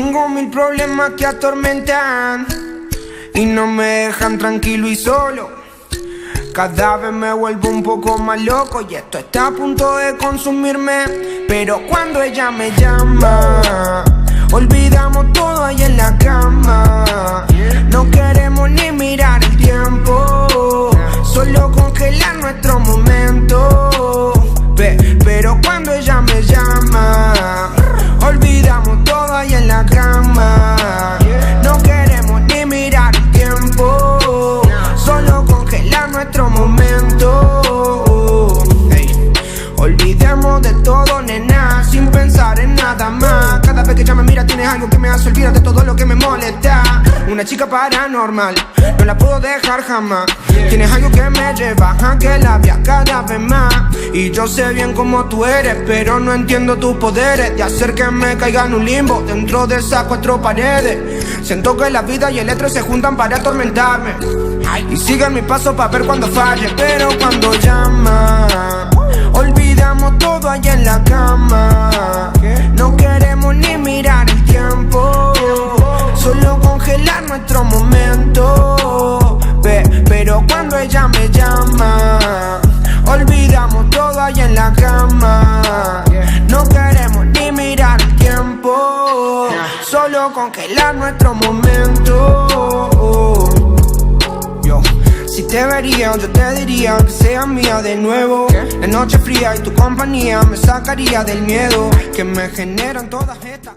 Tengo mil problemas que atormentan y no me dejan tranquilo y solo. Cada vez me vuelvo un poco más loco y esto está a punto de consumirme. Pero cuando ella me llama, olvidamos todo ahí en la cama. No queremos ni mirar el tiempo, solo congelar nuestro momento. Pero cuando ella me llama, olvidamos todo ahí en la cama. No queremos ni mirar el tiempo, solo congelar nuestro momento. Olvidemos de todo, nena, sin pensar en nada más. Cada vez que ella me mira tienes algo que me hace olvidar de todo lo que me molesta. Una chica paranormal, no la puedo dejar jamás. Tienes algo que me lleva a que la vea cada vez más. Y yo sé bien cómo tú eres, pero no entiendo tus poderes de hacer que me caiga en un limbo dentro de esas cuatro paredes. Siento que la vida y el estrés se juntan para atormentarme y siguen mi paso para ver cuando falle. Pero cuando llama, olvidamos todo allá en la cama. No queremos ni mirar el tiempo, solo congelar nuestro momento. Pero cuando ella me llama, olvidamos todo allá en la cama. No queremos ni mirar el tiempo, solo congelar nuestro momento. Si te vería, yo te diría que seas mía de nuevo. La noche fría y tu compañía me sacaría del miedo que me generan todas estas